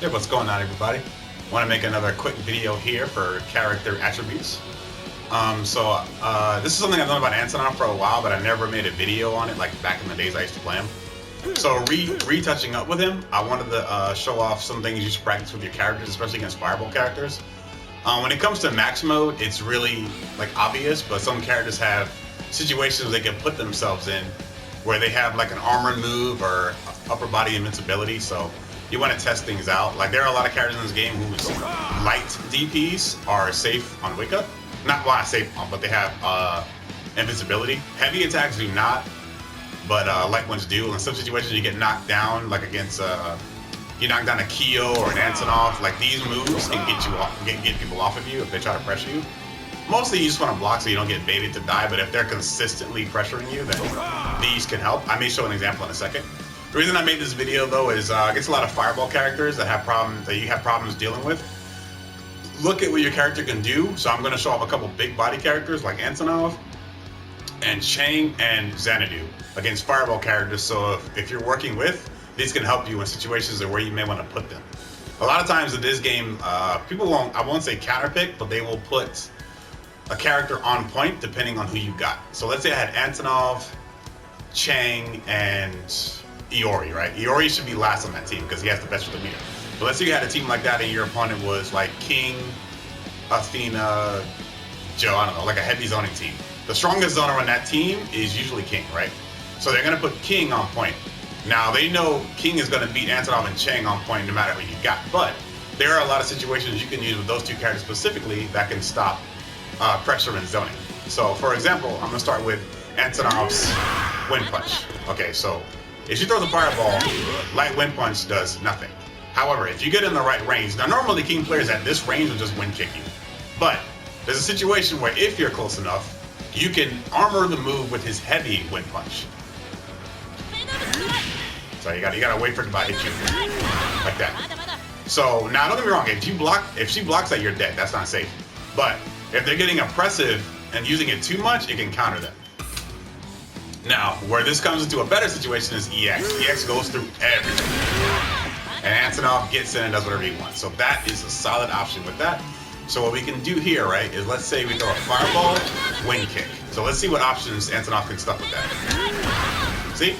Hey, what's going on, everybody? Want to make another quick video here for character attributes. This is something I've known about Antonov for a while, but I never made a video on it, like back in the days I used to play him. So retouching up with him, I wanted to show off some things you should practice with your characters, especially against fireball characters. When it comes to max mode, it's really like obvious, but some characters have situations they can put themselves in where they have like an armor move or upper body invincibility, so you want to test things out. Like, there are a lot of characters in this game whose light DPs are safe on wake up. Not safe, but they have invincibility. Heavy attacks do not, but light ones do. In some situations you get knocked down, like against you knock down a Kyo or an Antonov. Like, these moves can get you off, get people off of you if they try to pressure you. Mostly you just want to block so you don't get baited to die, but if they're consistently pressuring you, then these can help. I may show an example in a second. The reason I made this video, though, is against a lot of fireball characters that have problems, that you have problems dealing with. Look at what your character can do. So I'm going to show off a couple big body characters like Antonov and Chang and Xanadu against fireball characters. So if you're working with, these can help you in situations where you may want to put them. A lot of times in this game, people won't, I won't say counterpick, but they will put a character on point depending on who you got. So let's say I had Antonov, Chang, and Iori, right? Iori should be last on that team because he has the best with the meter. But let's say you had a team like that and your opponent was like King, Athena, Joe, I don't know, like a heavy zoning team. The strongest zoner on that team is usually King, right? So they're going to put King on point. Now, they know King is going to beat Antonov and Chang on point no matter who you got, but there are a lot of situations you can use with those two characters specifically that can stop pressure and zoning. So, for example, I'm going to start with Antonov's Wind Punch. Okay, so if she throws a fireball, light Wind Punch does nothing. However, if you get in the right range, now normally King players at this range will just wind kick you. But there's a situation where if you're close enough, you can armor the move with his heavy Wind Punch. So you gotta wait for it to hit you like that. So now don't get me wrong, if she blocks that, you're dead. That's not safe. But if they're getting oppressive and using it too much, it can counter them. Now, where this comes into a better situation is EX. EX goes through everything. And Antonov gets in and does whatever he wants. So that is a solid option with that. So what we can do here, right, is let's say we throw a fireball, wind kick. So let's see what options Antonov can stuff with that. See?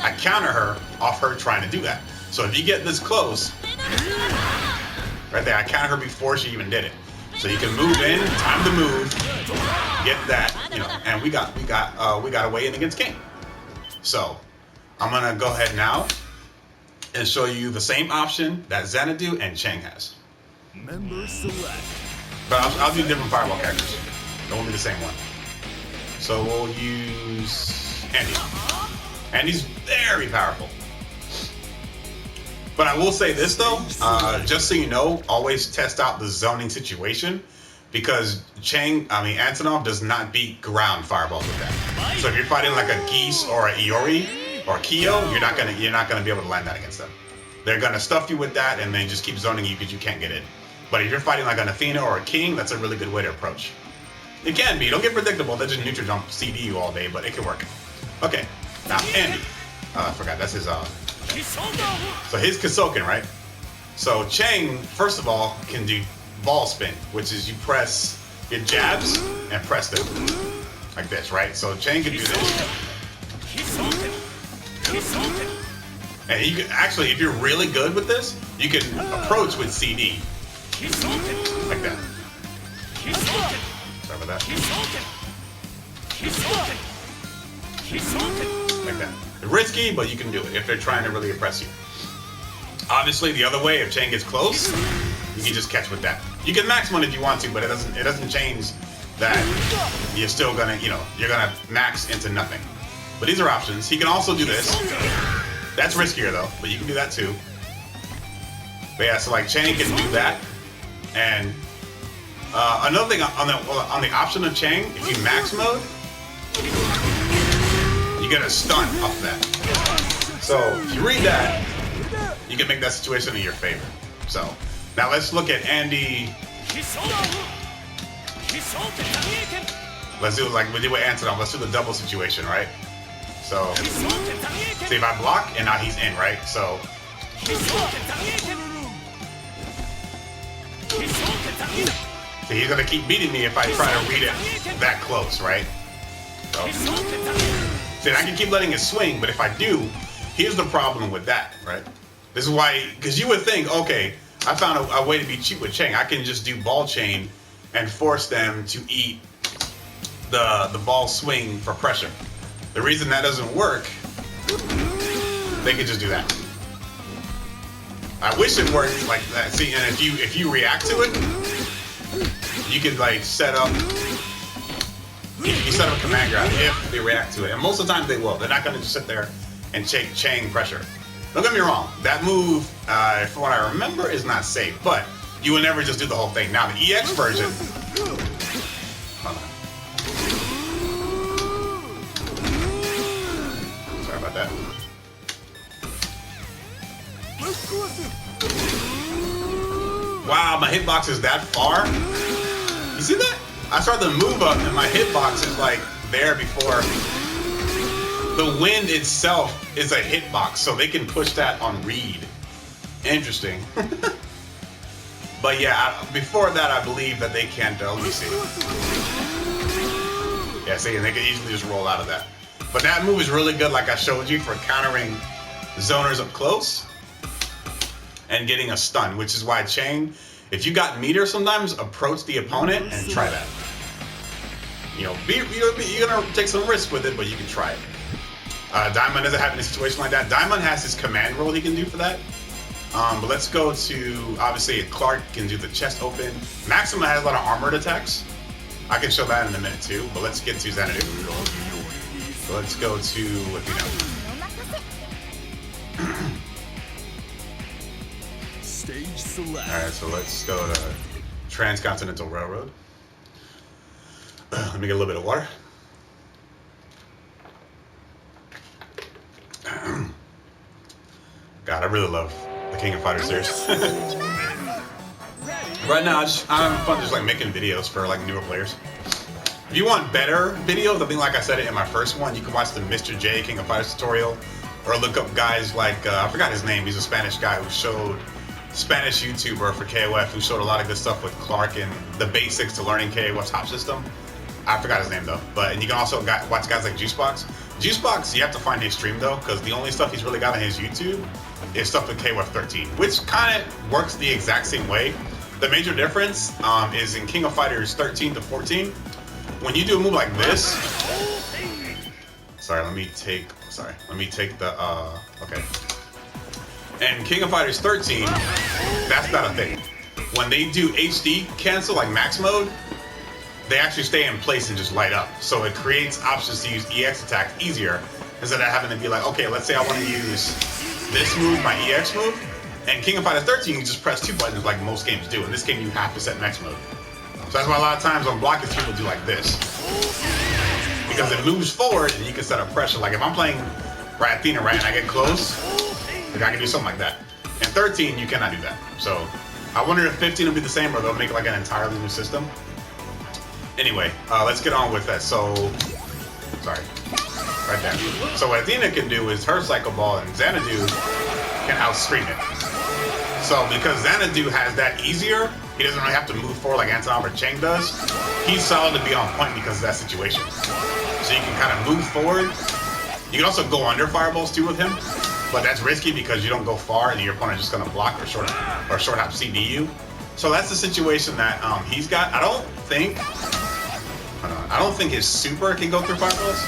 I counter her off her trying to do that. So if you get this close, right there, I counter her before she even did it. So you can move in, time to move, get that, you know, and we got a way in against King. So I'm gonna go ahead now and show you the same option that Xanadu and Chang has. Member select. But I'll do different fireball characters. It won't be the same one. So we'll use Andy. Andy's very powerful. But I will say this though, just so you know, always test out the zoning situation, because Antonov does not beat ground fireballs with that. So if you're fighting like a Geese or a Iori or a Kyo, you're not gonna be able to land that against them. They're gonna stuff you with that and then just keep zoning you because you can't get in. But if you're fighting like an Athena or a King, that's a really good way to approach. It can be. Don't get predictable. They just neutral jump CD you all day, but it can work. Okay, now Andy. I forgot that's his. So his Kasoken, right? So Chang, first of all, can do ball spin, which is you press your jabs and press them like this, right? So Chang can do this. And you can actually, if you're really good with this, you can approach with CD like that. Sorry about that. Like that. Risky, but you can do it if they're trying to really oppress you. Obviously, the other way, if Chang gets close, you can just catch with that. You can max one if you want to, but it doesn't change that you're still gonna, you're gonna max into nothing. But these are options. He can also do this. That's riskier though, but you can do that too. But yeah, so like Chang can do that. And another thing on the option of Chang, if you max mode, you get a stun off that. So if you read that, you can make that situation in your favor. So now let's look at Andy. Let's do like we did with Antonov. Let's do the double situation, right? So see if I block and now he's in, right? So So he's gonna keep beating me if I try to read it that close, right? So, see, I can keep letting it swing, but if I do, here's the problem with that, right? This is why, because you would think, okay, I found a way to be cheap with Chang. I can just do ball chain and force them to eat the ball swing for pressure. The reason that doesn't work, they can just do that. I wish it worked like that. See, and if you react to it, you can like set up. You set up a command grab if they react to it, and most of the time they will. They're not going to just sit there and chain pressure. Don't get me wrong. That move, from what I remember, is not safe, but you will never just do the whole thing. Now the EX version. Hold on. Sorry about that. Wow, my hitbox is that far? You see that? I started to move up and my hitbox is like there before. The wind itself is a hitbox, so they can push that on read. Interesting. But yeah, before that I believe that they can't, let me see. Yeah, see, and they can easily just roll out of that. But that move is really good, like I showed you, for countering zoners up close and getting a stun, which is why Chain, if you got meter sometimes, approach the opponent and try that. You know, you're gonna take some risk with it, but you can try it. Diamond doesn't have any situation like that. Diamond has his command roll he can do for that. But let's go to, obviously, Clark can do the chest open. Maxima has a lot of armored attacks. I can show that in a minute too, but let's get to Xanadu. So let's go to, Stage select. Alright, so let's go to Transcontinental Railroad. Let me get a little bit of water. God, I really love the King of Fighters series. Right now, I'm having fun just like making videos for like newer players. If you want better videos, I think like I said it in my first one, you can watch the Mr. J King of Fighters tutorial, or look up guys like, I forgot his name, he's a Spanish guy who showed, Spanish YouTuber for KOF, who showed a lot of good stuff with Clark and the basics to learning KOF's top system. I forgot his name though, and you can also watch guys like Juicebox. Juicebox, you have to find his stream though, because the only stuff he's really got on his YouTube is stuff with KOF 13, which kind of works the exact same way. The major difference is in King of Fighters 13 to 14, when you do a move like this. Sorry, let me take the, okay. And King of Fighters 13, that's not a thing. When they do HD cancel, like max mode, they actually stay in place and just light up. So it creates options to use EX attacks easier, instead of having to be like, okay, let's say I want to use this move, my EX move, and King of Fighters 13, you just press 2 buttons like most games do. In this game, you have to set max mode. So that's why a lot of times on blockers, people do like this. Because it moves forward and you can set up pressure. Like if I'm playing Athena, right, and I get close, like I can do something like that. In 13, you cannot do that. So I wonder if 15 will be the same, or they'll make like an entirely new system. Anyway, let's get on with that. So, sorry, right there. So what Athena can do is her Psycho Ball, and Xanadu can outscreen it. So because Xanadu has that easier, he doesn't really have to move forward like Antonov or Chang does. He's solid to be on point because of that situation. So you can kind of move forward. You can also go under fireballs too with him, but that's risky because you don't go far and your opponent is just gonna block or short hop CD you. So that's the situation that he's got. I don't think his super can go through fireballs.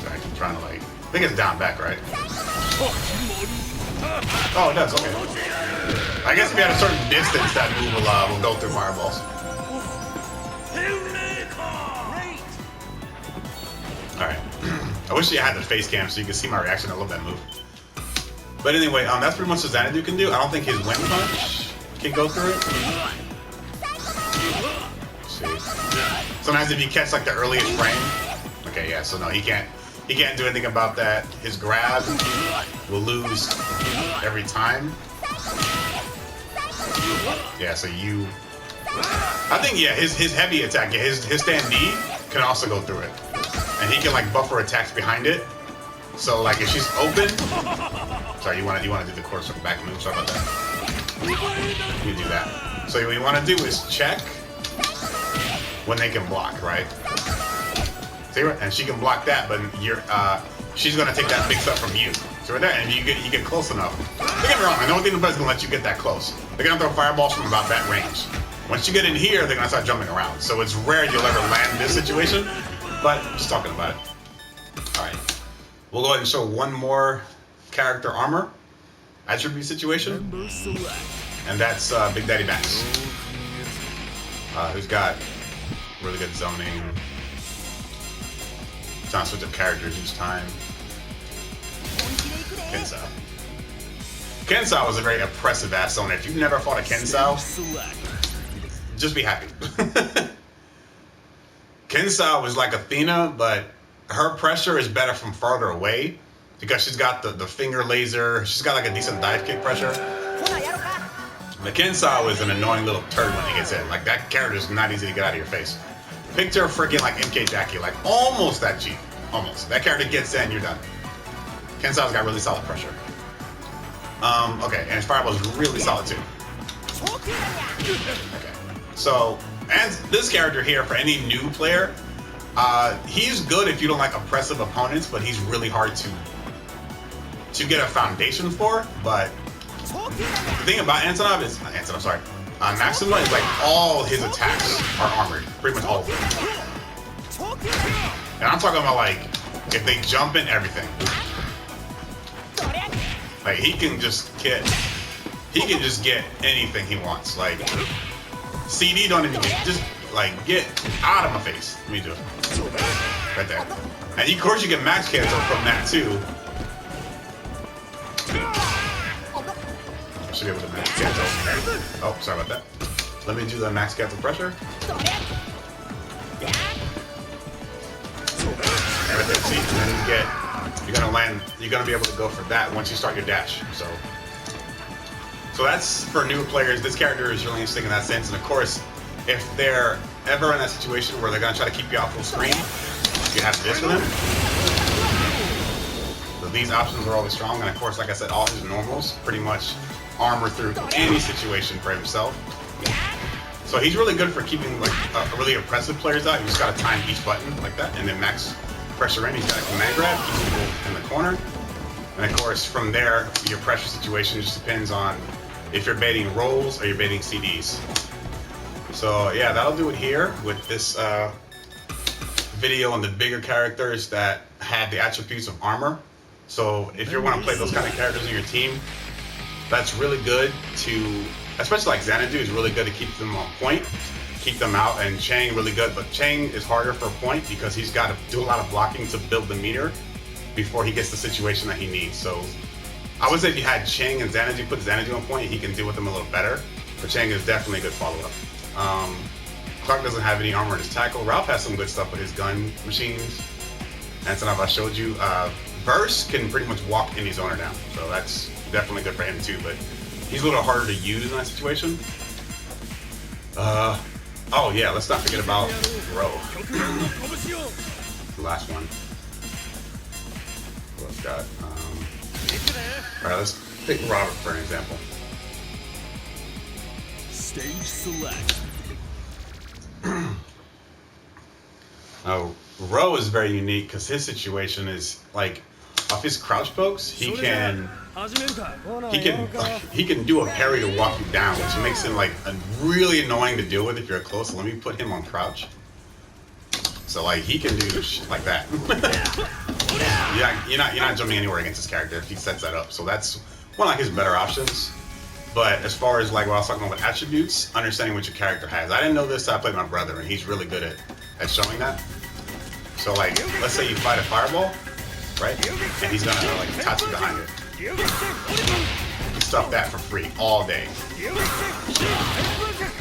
Sorry, I keep trying to like, I think it's down back, right? Oh, it does, okay. I guess if you had a certain distance, that move will go through fireballs. Alright. I wish you had the face cam so you could see my reaction to that move. But anyway, that's pretty much what Xanadu can do. I don't think his wind punch can go through it. Let's see. Sometimes if you catch like the earliest frame. Okay, yeah, so no, he can't do anything about that. His grab will lose every time. Yeah, so I think, yeah, his heavy attack, yeah, his stand D can also go through it. And he can like buffer attacks behind it. So like if she's open, sorry, you want to do the quarter circle back move, sorry about that. You do that. So what you want to do is check when they can block, right? See, and she can block that, but she's gonna take that mix up from you. So right there, and you get close enough. Don't get me wrong, I don't think nobody's gonna let you get that close. They're gonna throw fireballs from about that range. Once you get in here, they're gonna start jumping around. So it's rare you'll ever land this situation, but I'm just talking about it. All right, we'll go ahead and show one more character armor attribute situation, and that's Big Daddy Max, who's got really good zoning. Trying to switch up characters each time. Kensao. Kensao is a very oppressive ass zoner. If you've never fought a Kensao, just be happy. Kensao is like Athena, but her pressure is better from farther away because she's got the finger laser. She's got like a decent dive kick pressure. The Kensao is an annoying little turd when he gets in. Like that character is not easy to get out of your face. Picture freaking like MK Jackie, like almost that cheap. Almost. That character gets in, you're done. Kensao's got really solid pressure. Okay, and his fireball is really solid too. Okay. So, and this character here, for any new player, he's good if you don't like oppressive opponents, but he's really hard to get a foundation for. But the thing about Antonov is, Maxima is like all his attacks are armored, pretty much all of them. And I'm talking about like if they jump in, everything. Like he can just get anything he wants. Like CD don't even just like get out of my face. Let me do it right there. And of course you get max cancel from that too. Should be able to max cancel. Oh, sorry about that. Let me do the max cancel pressure. Everything. See, and then you're gonna be able to go for that once you start your dash. So that's for new players. This character is really interesting in that sense. And of course, if they're ever in that situation where they're gonna try to keep you off full screen, you have this with him. So these options are always strong. And of course, like I said, all his normals pretty much armor through any situation for himself. So he's really good for keeping like really oppressive players out. You just gotta time each button like that, and then max pressure in. He's got a command grab, keeps people in the corner. And of course, from there, your pressure situation just depends on if you're baiting rolls or you're baiting CDs. So yeah, that'll do it here with this video on the bigger characters that have the attributes of armor. So if you want to play those kind of characters in your team, that's really good to, especially like Xanadu is really good to keep them on point, keep them out, and Chang really good, but Chang is harder for point because he's got to do a lot of blocking to build the meter before he gets the situation that he needs. So I would say if you had Chang and Xanadu, put Xanadu on point, he can deal with them a little better, but Chang is definitely a good follow-up. Clark doesn't have any armor in his tackle. Ralph has some good stuff with his gun machines. Antonov, I showed you. Verse can pretty much walk any zoner down, so that's definitely good for him too, but he's a little harder to use in that situation. Oh yeah, let's not forget about Ro. The last one. What else got? Alright, let's pick Robert for an example. Stage select. Now, Ro is very unique because his situation is like off his crouch pokes, he can do a parry to walk you down, which makes him like really annoying to deal with if you're close. So let me put him on crouch. So like he can do shit like that. You're not jumping anywhere against this character if he sets that up. So that's one of like his better options. But as far as like what I was talking about with attributes, understanding what your character has. I didn't know this till I played my brother, and he's really good at showing that. So like, let's say you fight a fireball, right? And he's gonna like touch you behind it. Stuff that for free all day.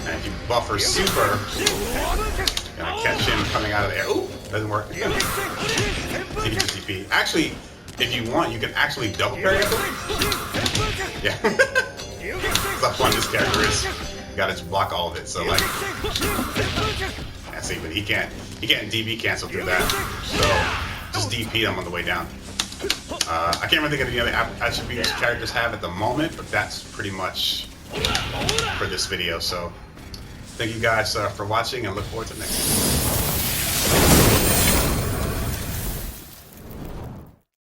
And if you buffer super, you're gonna catch him coming out of the air. Ooh, doesn't work. TP. Actually, if you want, you can actually double parry him. Yeah. That's how fun this character is. You gotta just block all of it. So like, yeah, see, but he can't DB cancel through that. So just DP them on the way down. I can't really think of any other attributes characters have at the moment, but that's pretty much for this video. So thank you guys for watching, and look forward to the next one.